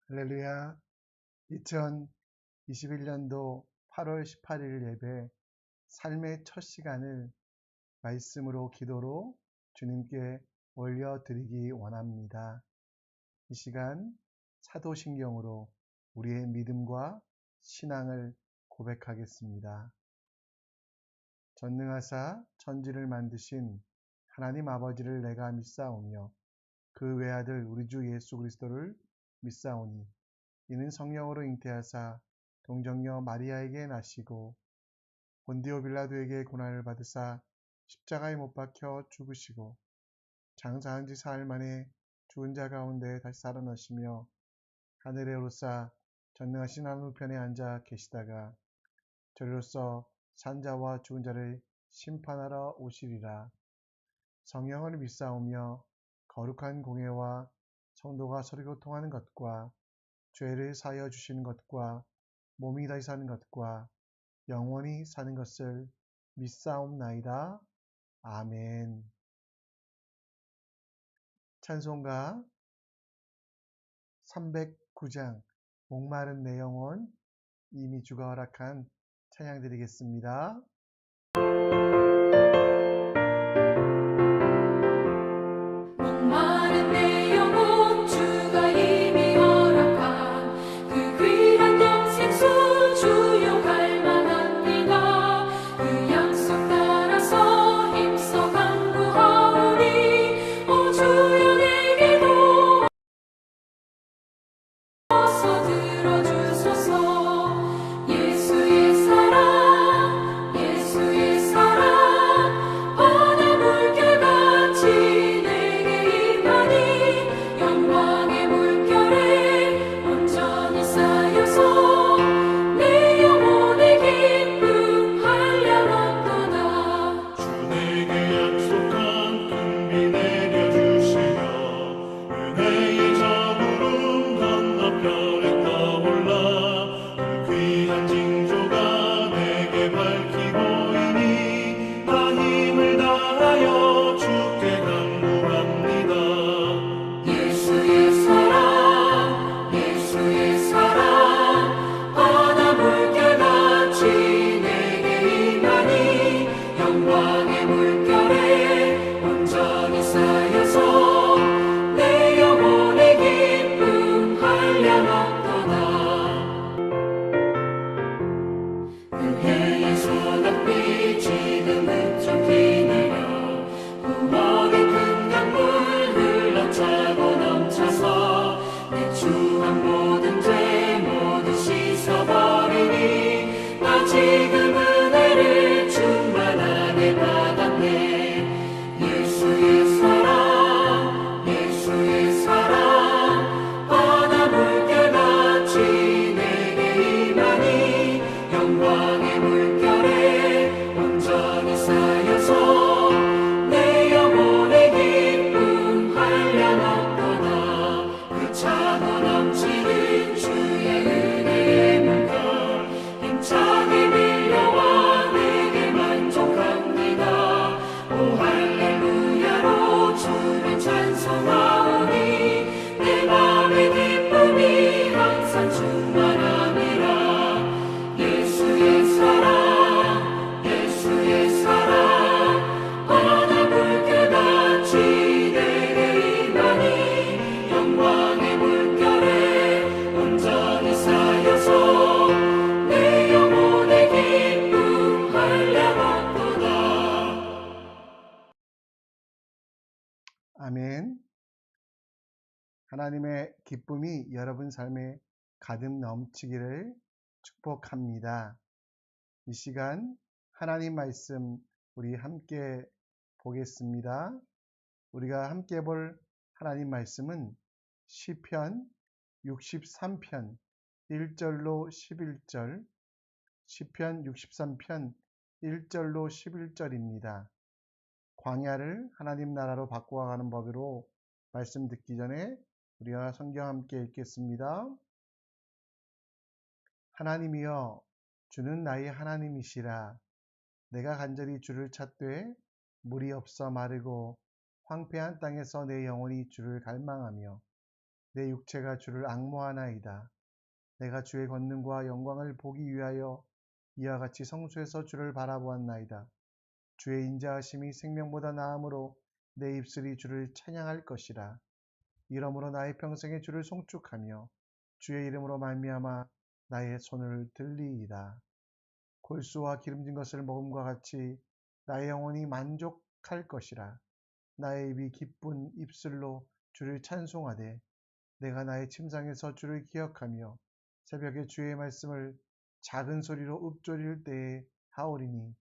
할렐루야. 2021년도 8월 18일 예배 삶의 첫 시간을 말씀으로 기도로 주님께 올려드리기 원합니다. 이 시간 사도신경으로 우리의 믿음과 신앙을 고백하겠습니다. 전능하사 천지를 만드신 하나님 아버지를 내가 믿사오며 그 외아들 우리 주 예수 그리스도를 믿사오니 이는 성령으로 잉태하사 동정녀 마리아에게 나시고 본디오 빌라도에게 고난을 받으사 십자가에 못 박혀 죽으시고 장사한 지 사흘 만에 죽은 자 가운데 다시 살아나시며 하늘에 오르사 전능하신 하늘 우편에 앉아 계시다가 저리로서 산 자와 죽은 자를 심판하러 오시리라. 성령을 믿사오며 거룩한 공회와 성도가 서로 교통하는 것과 죄를 사하여 주시는 것과 몸이 다시 사는 것과 영원히 사는 것을 믿사옵나이다. 아멘. 찬송가 309장 목마른 내 영혼 이미 주가 허락한 찬양 드리겠습니다. 목마른 내 영혼 주가 이미 허락한 그 귀한 영생수 주용할 만합니다. 그 약속 따라서 힘써 간구하오니 오 주여 내게도 어서 들어주소서. 예수의 사랑 예수의 사랑 바다 물결같이 내게 임하니 영광의 물결에 온전히 쌓여서 내 영혼의 기쁨 한량없도다. 주 내게 약속한 큰 비 내려주시며 은혜의 저구름 건너편에 떠올라 그 귀한 징조가 내게 밝히고 이니 나 힘을 다하여 주께 간구합니다. 예수의 사랑 바다 물결같이 내게 임하니 영광의 물결에 온전히 쌓여서 내 영혼의 기쁨 한량없도다. 은혜의 소낙비 지금 흡족히 내려 구원의 큰 강물 흘러차고 넘쳐서 내 추한 모든 죄 모두 씻어버리니 나 지금 은혜를 충만하게 받았네. 예수의 사랑 바다 물결같이 내게 임하니 영광의 물결에 온전히 쌓여서 내 영혼의 기쁨 한량없도다. 그 차고 넘치는 주의 은혜의 물결 힘차게 밀려와 내게 만족합니다. 오 할렐루야로 주를 찬송하오니 내 맘의 기쁨이 항상 충만함이라. 예수의 사랑 바다 물결같이 내게 임하니 영광의 물결에 온전히 쌓여서 내 영혼의 기쁨 한량없도다. 아멘. 하나님의 기쁨이 여러분 삶에 가득 넘치기를 축복합니다. 이 시간 하나님 말씀 우리 함께 보겠습니다. 우리가 함께 볼 하나님 말씀은 시편 63편 1절로 11절, 시편 63편 1절로 11절입니다. 광야를 하나님 나라로 바꿔가는 법으로 말씀 듣기 전에 우리가 성경 함께 읽겠습니다. 하나님이여 주는 나의 하나님이시라. 내가 간절히 주를 찾되 물이 없어 마르고 황폐한 땅에서 내 영혼이 주를 갈망하며 내 육체가 주를 앙모하나이다. 내가 주의 권능과 영광을 보기 위하여 이와 같이 성소에서 주를 바라보았나이다. 주의 인자하심이 생명보다 나음으로 내 입술이 주를 찬양할 것이라. 이러므로 나의 평생에 주를 송축하며 주의 이름으로 말미암아 나의 손을 들리이다. 골수와 기름진 것을 먹음과 같이 나의 영혼이 만족할 것이라. 나의 입이 기쁜 입술로 주를 찬송하되 내가 나의 침상에서 주를 기억하며 새벽에 주의 말씀을 작은 소리로 읊조릴 때에 하오리니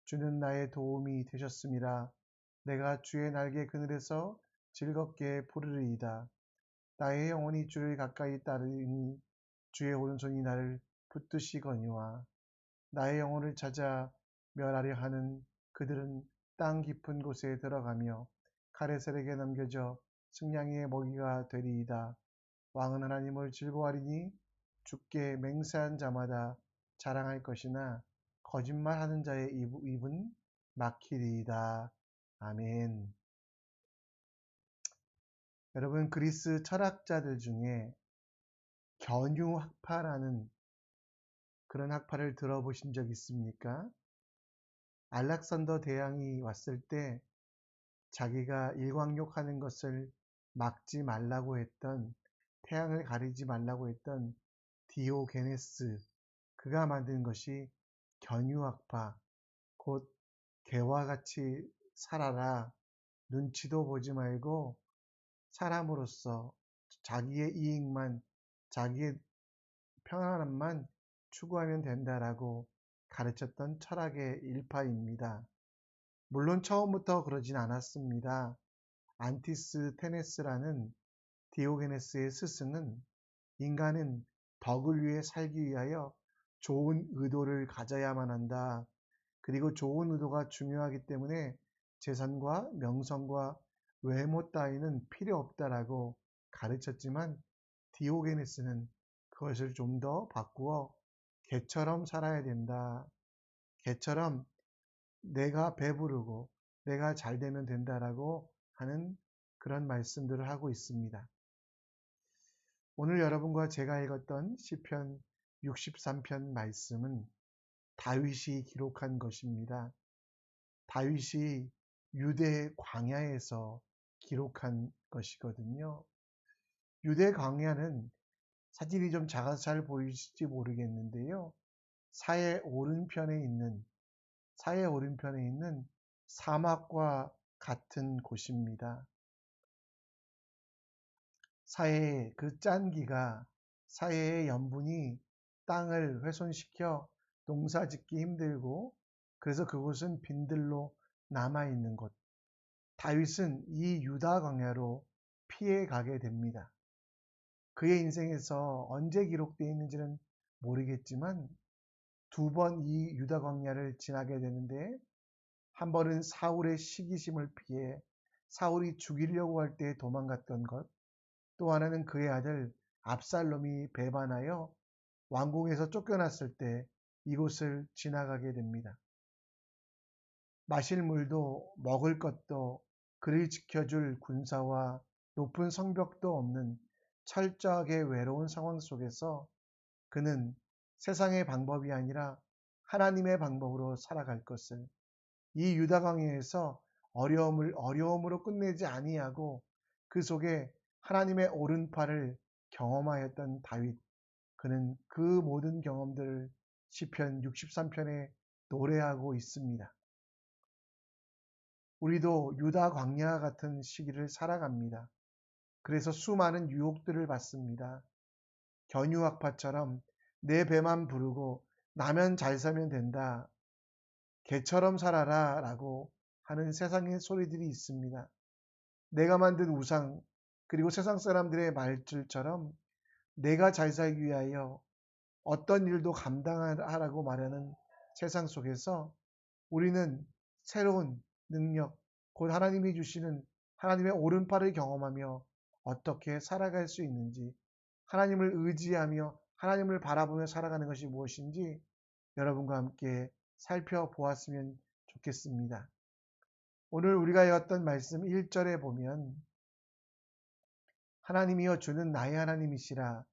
주는 나의 도움이 되셨음이라. 내가 주의 날개 그늘에서 즐겁게 부르리이다. 나의 영혼이 주를 가까이 따르니 주의 오른손이 나를 붙드시거니와 나의 영혼을 찾아 멸하려 하는 그들은 땅 깊은 곳에 들어가며 가레셀에게 넘겨져 승냥이의 먹이가 되리이다. 왕은 하나님을 즐거워하리니 주께 맹세한 자마다 자랑할 것이나 거짓말하는 자의 입은 막히리이다. 아멘. 여러분, 그리스 철학자들 중에 견유학파라는 그런 학파를 들어보신 적 있습니까? 알렉산더 대왕이 왔을 때 자기가 일광욕하는 것을 막지 말라고 했던, 태양을 가리지 말라고 했던 디오게네스, 그가 만든 것이 견유학파, 곧 개와 같이 살아라, 눈치도 보지 말고 사람으로서 자기의 이익만, 자기의 평안함만 추구하면 된다라고 가르쳤던 철학의 일파입니다. 물론 처음부터 그러진 않았습니다. 안티스테네스라는 디오게네스의 스승은 인간은 덕을 위해 살기 위하여 좋은 의도를 가져야만 한다. 그리고 좋은 의도가 중요하기 때문에 재산과 명성과 외모 따위는 필요 없다라고 가르쳤지만 디오게네스는 그것을 좀 더 바꾸어 개처럼 살아야 된다. 개처럼 내가 배부르고 내가 잘 되면 된다라고 하는 그런 말씀들을 하고 있습니다. 오늘 여러분과 제가 읽었던 시편 63편 말씀은 다윗이 기록한 것입니다. 다윗이 유대 광야에서 기록한 것이거든요. 유대 광야는 사진이 좀 작아서 잘 보이실지 모르겠는데요. 사해 오른편에 있는 사막과 같은 곳입니다. 사해의 그 짠기가, 사해의 염분이 땅을 훼손시켜 농사 짓기 힘들고, 그래서 그곳은 빈들로 남아있는 곳. 다윗은 이 유다 광야로 피해 가게 됩니다. 그의 인생에서 언제 기록되어 있는지는 모르겠지만 두 번 이 유다 광야를 지나게 되는데, 한 번은 사울의 시기심을 피해 사울이 죽이려고 할 때 도망갔던 것, 또 하나는 그의 아들 압살롬이 배반하여 왕궁에서 쫓겨났을 때 이곳을 지나가게 됩니다. 마실 물도 먹을 것도 그를 지켜줄 군사와 높은 성벽도 없는 철저하게 외로운 상황 속에서 그는 세상의 방법이 아니라 하나님의 방법으로 살아갈 것을, 이 유다 광야에서 어려움으로 끝내지 아니하고 그 속에 하나님의 오른팔을 경험하였던 다윗, 그는 그 모든 경험들을 시편 63편에 노래하고 있습니다. 우리도 유다 광야 같은 시기를 살아갑니다. 그래서 수많은 유혹들을 받습니다. 견유학파처럼 내 배만 부르고 나면 잘 살면 된다, 개처럼 살아라 라고 하는 세상의 소리들이 있습니다. 내가 만든 우상, 그리고 세상 사람들의 말들처럼 내가 잘 살기 위하여 어떤 일도 감당하라고 말하는 세상 속에서 우리는 새로운 능력, 곧 하나님이 주시는 하나님의 오른팔을 경험하며 어떻게 살아갈 수 있는지, 하나님을 의지하며 하나님을 바라보며 살아가는 것이 무엇인지 여러분과 함께 살펴보았으면 좋겠습니다. 오늘 우리가 읽었던 말씀 1절에 보면 하나님이여 주는 나의 하나님이시라.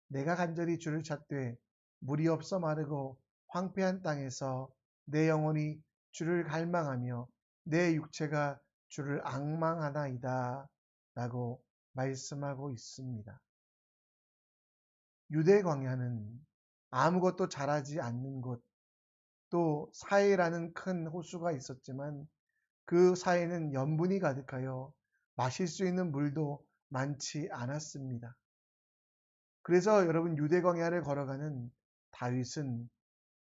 내가 간절히 주를 찾되 물이 없어 마르고 황폐한 땅에서 내 영혼이 주를 갈망하며 내 육체가 주를 앙망하나이다. 라고 말씀하고 있습니다. 유대 광야는 아무것도 자라지 않는 곳, 또 사해라는 큰 호수가 있었지만 그 사해는 염분이 가득하여 마실 수 있는 물도 많지 않았습니다. 그래서 여러분 유대 광야를 걸어가는 다윗은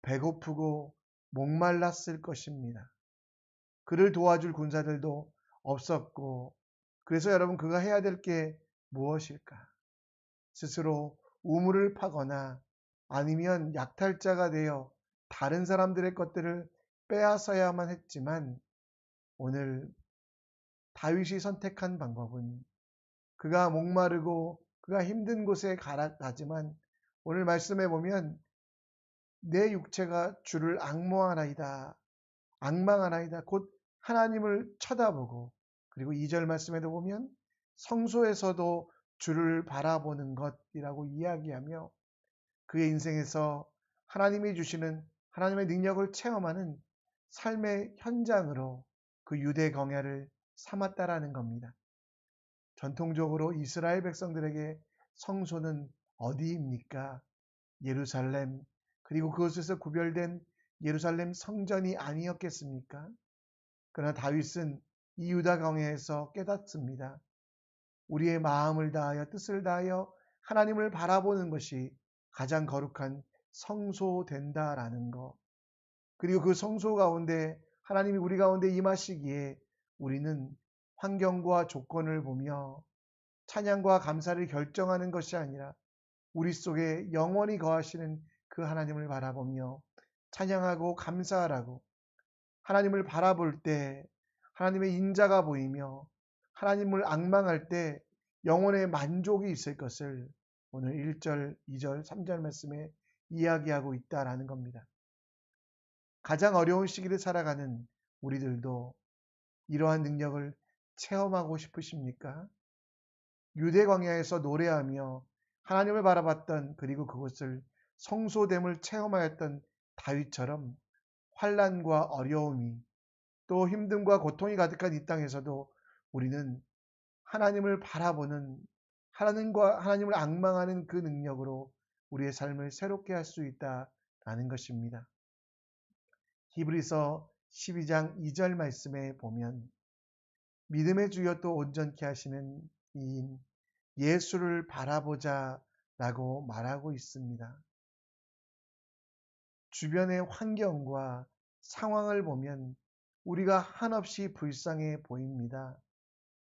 배고프고 목말랐을 것입니다. 그를 도와줄 군사들도 없었고, 그래서 여러분 그가 해야 될 게 무엇일까? 스스로 우물을 파거나 아니면 약탈자가 되어 다른 사람들의 것들을 빼앗아야만 했지만, 오늘 다윗이 선택한 방법은 그가 목마르고 그가 힘든 곳에 가지만 오늘 말씀해 보면 내 육체가 주를 앙망하나이다. 곧 하나님을 쳐다보고, 그리고 2절 말씀에도 보면 성소에서도 주를 바라보는 것이라고 이야기하며 그의 인생에서 하나님이 주시는 하나님의 능력을 체험하는 삶의 현장으로 그 유대 광야를 삼았다라는 겁니다. 전통적으로 이스라엘 백성들에게 성소는 어디입니까? 예루살렘, 그리고 그것에서 구별된 예루살렘 성전이 아니었겠습니까? 그러나 다윗은 이 유다 광야에서 깨닫습니다. 우리의 마음을 다하여 뜻을 다하여 하나님을 바라보는 것이 가장 거룩한 성소된다라는 것. 그리고 그 성소 가운데 하나님이 우리 가운데 임하시기에 우리는 환경과 조건을 보며 찬양과 감사를 결정하는 것이 아니라 우리 속에 영원히 거하시는 그 하나님을 바라보며 찬양하고 감사하라고, 하나님을 바라볼 때 하나님의 인자가 보이며 하나님을 앙망할 때 영혼의 만족이 있을 것을 오늘 1절, 2절, 3절 말씀에 이야기하고 있다라는 겁니다. 가장 어려운 시기를 살아가는 우리들도 이러한 능력을 체험하고 싶으십니까? 유대 광야에서 노래하며 하나님을 바라봤던, 그리고 그것을 성소됨을 체험하였던 다윗처럼 환난과 어려움이, 또 힘듦과 고통이 가득한 이 땅에서도 우리는 하나님을 바라보는, 하나님을 앙망하는 그 능력으로 우리의 삶을 새롭게 할 수 있다라는 것입니다. 히브리서 12장 2절 말씀에 보면 믿음의 주여 또 온전케 하시는 이인 예수를 바라보자 라고 말하고 있습니다. 주변의 환경과 상황을 보면 우리가 한없이 불쌍해 보입니다.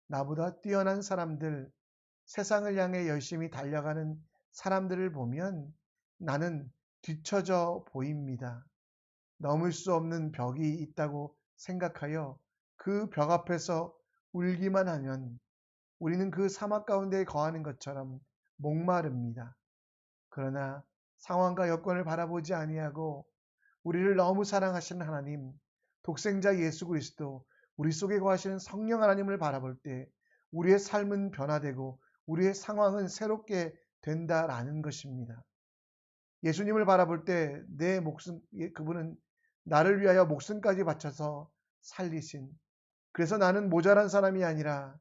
나보다 뛰어난 사람들, 세상을 향해 열심히 달려가는 사람들을 보면 나는 뒤처져 보입니다. 넘을 수 없는 벽이 있다고 생각하여 그 벽 앞에서 울기만 하면 우리는 그 사막 가운데 거하는 것처럼 목마릅니다. 그러나 상황과 여건을 바라보지 아니하고 우리를 너무 사랑하시는 하나님, 독생자 예수 그리스도, 우리 속에 거하시는 성령 하나님을 바라볼 때 우리의 삶은 변화되고 우리의 상황은 새롭게 된다라는 것입니다. 예수님을 바라볼 때 내 목숨, 그분은 나를 위하여 목숨까지 바쳐서 살리신, 그래서 나는 모자란 사람이 아니라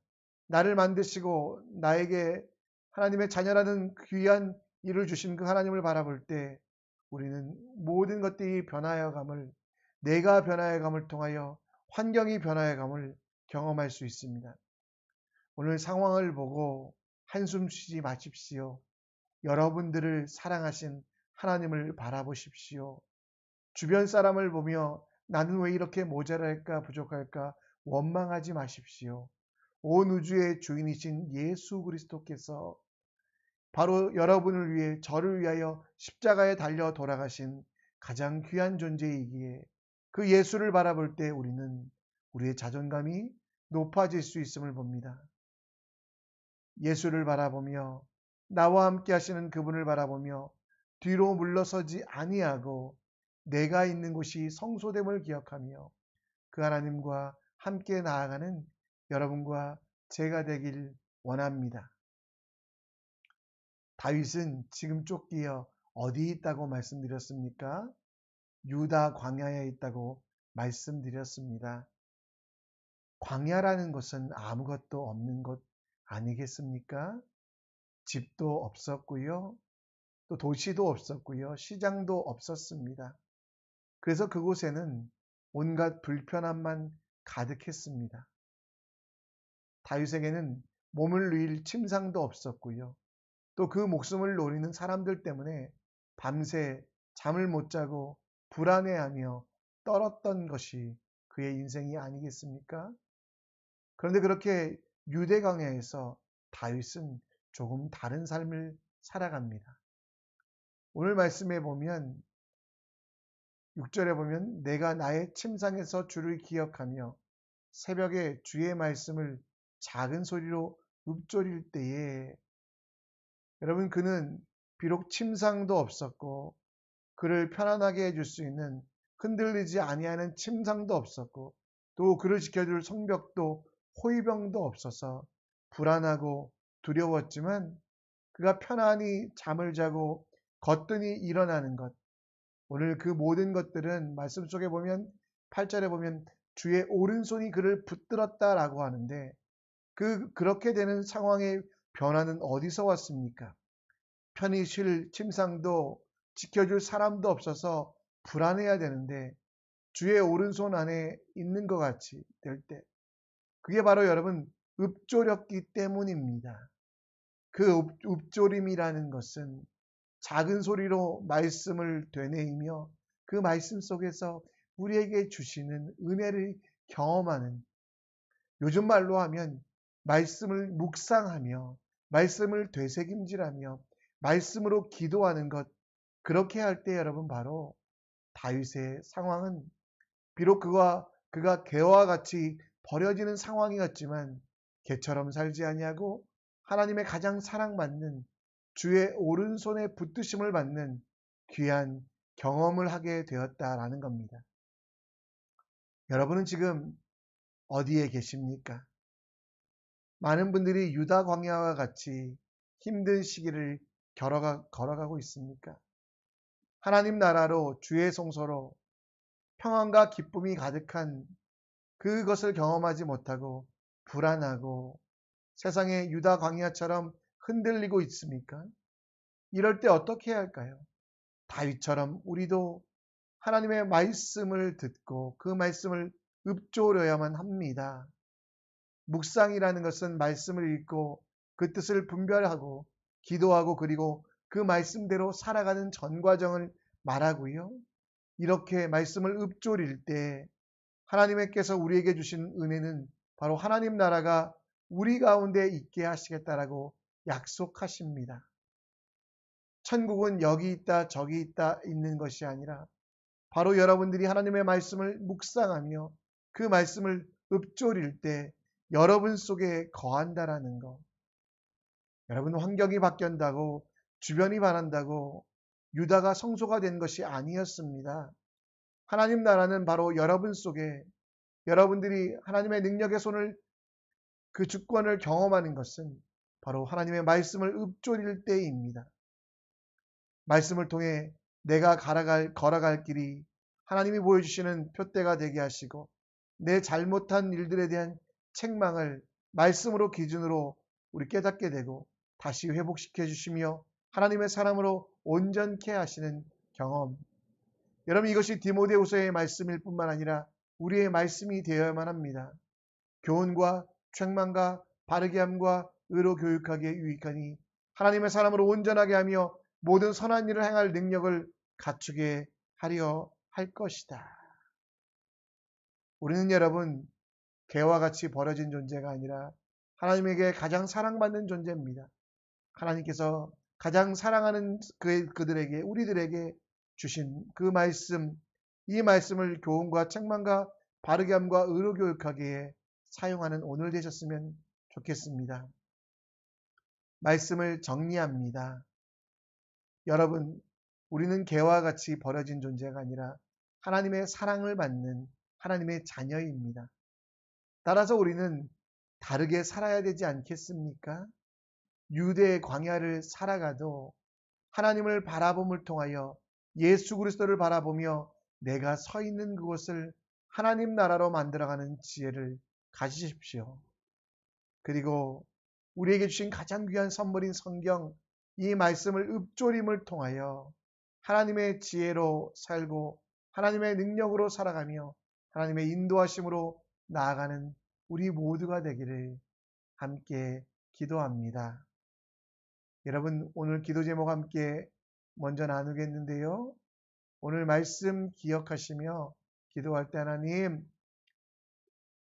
나를 만드시고 나에게 하나님의 자녀라는 귀한 일을 주신 그 하나님을 바라볼 때 우리는 모든 것들이 변화여감을, 내가 변화여감을 통하여 환경이 변화여감을 경험할 수 있습니다. 오늘 상황을 보고 한숨 쉬지 마십시오. 여러분들을 사랑하신 하나님을 바라보십시오. 주변 사람을 보며 나는 왜 이렇게 모자랄까 부족할까 원망하지 마십시오. 온 우주의 주인이신 예수 그리스도께서 바로 여러분을 위해, 저를 위하여 십자가에 달려 돌아가신 가장 귀한 존재이기에 그 예수를 바라볼 때 우리는 우리의 자존감이 높아질 수 있음을 봅니다. 예수를 바라보며 나와 함께 하시는 그분을 바라보며 뒤로 물러서지 아니하고 내가 있는 곳이 성소됨을 기억하며 그 하나님과 함께 나아가는 여러분과 제가 되길 원합니다. 다윗은 지금 쫓기어 어디 있다고 말씀드렸습니까? 유다 광야에 있다고 말씀드렸습니다. 광야라는 것은 아무것도 없는 곳 아니겠습니까? 집도 없었고요. 또 도시도 없었고요. 시장도 없었습니다. 그래서 그곳에는 온갖 불편함만 가득했습니다. 다윗에게는 몸을 누일 침상도 없었고요. 또 그 목숨을 노리는 사람들 때문에 밤새 잠을 못 자고 불안해하며 떨었던 것이 그의 인생이 아니겠습니까? 그런데 그렇게 유대 광야에서 다윗은 조금 다른 삶을 살아갑니다. 오늘 말씀에 보면 6절에 보면 내가 나의 침상에서 주를 기억하며 새벽에 주의 말씀을 작은 소리로 읊조릴 때에 여러분 그는 비록 침상도 없었고 그를 편안하게 해줄 수 있는 흔들리지 아니하는 침상도 없었고 또 그를 지켜줄 성벽도 호위병도 없어서 불안하고 두려웠지만 그가 편안히 잠을 자고 거뜬히 일어나는 것 오늘 그 모든 것들은 말씀 속에 보면 8절에 보면 주의 오른손이 그를 붙들었다라고 하는데 그렇게 되는 상황의 변화는 어디서 왔습니까? 편히 쉴 침상도 지켜줄 사람도 없어서 불안해야 되는데 주의 오른손 안에 있는 것 같이 될 때 그게 바로 여러분 읊조렸기 때문입니다. 그 읊조림이라는 것은 작은 소리로 말씀을 되뇌이며 그 말씀 속에서 우리에게 주시는 은혜를 경험하는 요즘 말로 하면 말씀을 묵상하며 말씀을 되새김질하며 말씀으로 기도하는 것 그렇게 할 때 여러분 바로 다윗의 상황은 비록 그가 개와 같이 버려지는 상황이었지만 개처럼 살지 아니하고 하나님의 가장 사랑받는 주의 오른손에 붙드심을 받는 귀한 경험을 하게 되었다라는 겁니다. 여러분은 지금 어디에 계십니까? 많은 분들이 유다 광야와 같이 힘든 시기를 걸어가고 있습니까? 하나님 나라로 주의 성소로 평안과 기쁨이 가득한 그것을 경험하지 못하고 불안하고 세상의 유다 광야처럼 흔들리고 있습니까? 이럴 때 어떻게 해야 할까요? 다윗처럼 우리도 하나님의 말씀을 듣고 그 말씀을 읊조려야만 합니다. 묵상이라는 것은 말씀을 읽고 그 뜻을 분별하고 기도하고 그리고 그 말씀대로 살아가는 전 과정을 말하고요. 이렇게 말씀을 읊조릴 때 하나님께서 우리에게 주신 은혜는 바로 하나님 나라가 우리 가운데 있게 하시겠다라고 약속하십니다. 천국은 여기 있다 저기 있다 있는 것이 아니라 바로 여러분들이 하나님의 말씀을 묵상하며 그 말씀을 읊조릴 때 여러분 속에 거한다라는 것. 여러분 환경이 바뀐다고 주변이 변한다고 유다가 성소가 된 것이 아니었습니다. 하나님 나라는 바로 여러분 속에 여러분들이 하나님의 능력의 손을 그 주권을 경험하는 것은 바로 하나님의 말씀을 읊조릴 때입니다. 말씀을 통해 내가 걸어갈 길이 하나님이 보여주시는 표대가 되게 하시고 내 잘못한 일들에 대한 책망을 말씀으로 기준으로 우리 깨닫게 되고 다시 회복시켜 주시며 하나님의 사람으로 온전케 하시는 경험. 여러분 이것이 디모데후서의 말씀일 뿐만 아니라 우리의 말씀이 되어야만 합니다. 교훈과 책망과 바르게 함과 의로 교육하기에 유익하니 하나님의 사람으로 온전하게 하며 모든 선한 일을 행할 능력을 갖추게 하려 할 것이다. 우리는 여러분 개와 같이 버려진 존재가 아니라 하나님에게 가장 사랑받는 존재입니다. 하나님께서 가장 사랑하는 그들에게 우리들에게 주신 그 말씀, 이 말씀을 교훈과 책망과 바르게 함과 의로 교육하기에 사용하는 오늘 되셨으면 좋겠습니다. 말씀을 정리합니다. 여러분, 우리는 개와 같이 버려진 존재가 아니라 하나님의 사랑을 받는 하나님의 자녀입니다. 따라서 우리는 다르게 살아야 되지 않겠습니까? 유대의 광야를 살아가도 하나님을 바라봄을 통하여 예수 그리스도를 바라보며 내가 서 있는 그곳을 하나님 나라로 만들어가는 지혜를 가지십시오. 그리고 우리에게 주신 가장 귀한 선물인 성경, 이 말씀을 읊조림을 통하여 하나님의 지혜로 살고 하나님의 능력으로 살아가며 하나님의 인도하심으로 나아가는 우리 모두가 되기를 함께 기도합니다. 여러분, 오늘 기도 제목 함께 먼저 나누겠는데요. 오늘 말씀 기억하시며 기도할 때 하나님,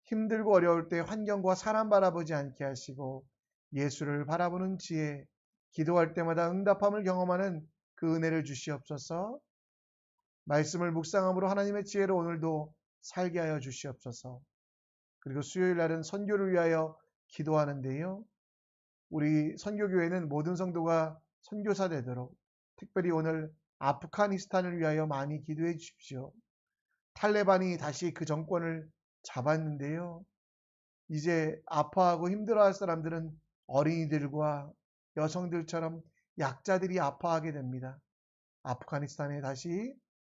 힘들고 어려울 때 환경과 사람 바라보지 않게 하시고 예수를 바라보는 지혜, 기도할 때마다 응답함을 경험하는 그 은혜를 주시옵소서. 말씀을 묵상함으로 하나님의 지혜로 오늘도 살게 하여 주시옵소서. 그리고 수요일 날은 선교를 위하여 기도하는데요. 우리 선교교회는 모든 성도가 선교사 되도록 특별히 오늘 아프가니스탄을 위하여 많이 기도해 주십시오. 탈레반이 다시 그 정권을 잡았는데요. 이제 아파하고 힘들어할 사람들은 어린이들과 여성들처럼 약자들이 아파하게 됩니다. 아프가니스탄에 다시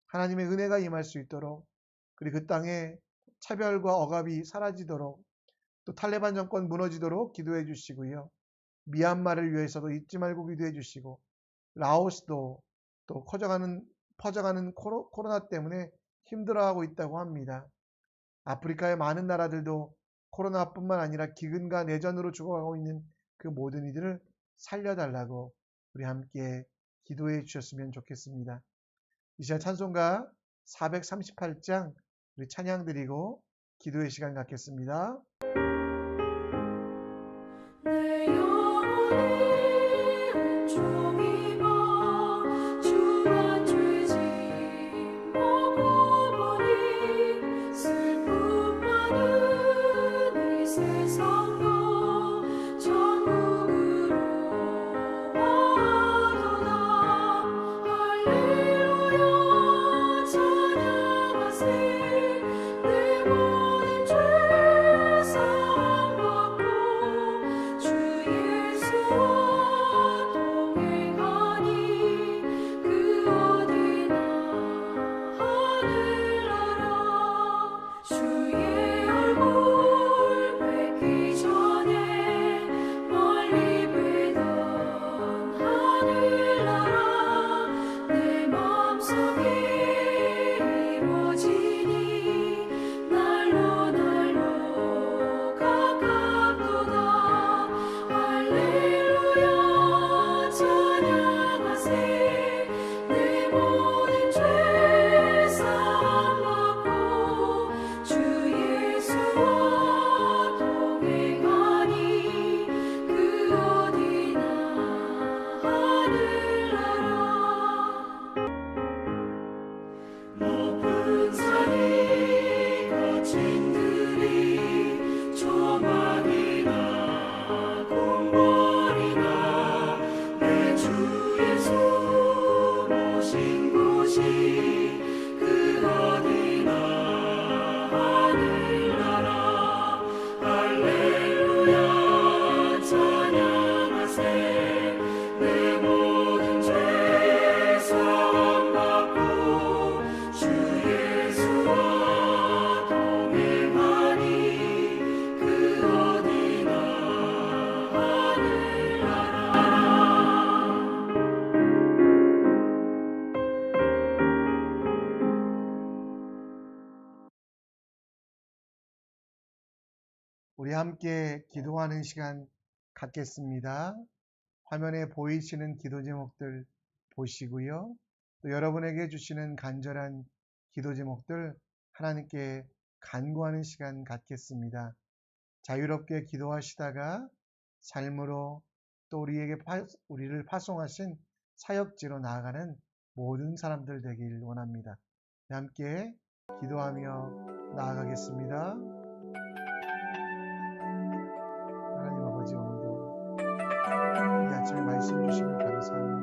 하나님의 은혜가 임할 수 있도록, 그리고 그 땅에 차별과 억압이 사라지도록, 또 탈레반 정권 무너지도록 기도해 주시고요. 미얀마를 위해서도 잊지 말고 기도해 주시고, 라오스도 또 퍼져가는 코로나 때문에 힘들어하고 있다고 합니다. 아프리카의 많은 나라들도 코로나뿐만 아니라 기근과 내전으로 죽어가고 있는 그 모든 이들을 살려달라고 우리 함께 기도해 주셨으면 좋겠습니다. 이 시간 찬송가 438장 우리 찬양 드리고 기도의 시간 갖겠습니다. 내 영혼이 종이고 주와 죄짐 먹어버린 슬픔 많은 이 세상도 천국으로 와도다. 할렐루야 찬양하세. 내 모든 죄 사함 받고 주 예수와 동행하니 그 어디나 하늘나라. 주의 얼굴 뵙기 전에 멀리 뵈던 하늘나라. 내 마음속에 이루어지니 날로 가깝도다. 할렐루야 찬양하세. 내 모든 죄 사함 받고 주 예수와 동행하니 그 어디나 하늘나라. 높은 산이 거친 들이 조망이나 궁궐이나 내 주 예수 모신 곳이 그 어디나 하늘나라. 할렐루야 찬양하세. 내 모든 죄 사함 받고 주 예수와 동행하니 그 어디나 하늘나라. 우리 함께 기도하는 시간 갖겠습니다. 화면에 보이시는 기도 제목들 보시고요. 또 여러분에게 주시는 간절한 기도 제목들 하나님께 간구하는 시간 갖겠습니다. 자유롭게 기도하시다가 삶으로 또 우리를 파송하신 사역지로 나아가는 모든 사람들 되길 원합니다. 함께 기도하며 나아가겠습니다. 하나님 아버지, 오늘도 이 아침에 말씀 주시면 감사합니다.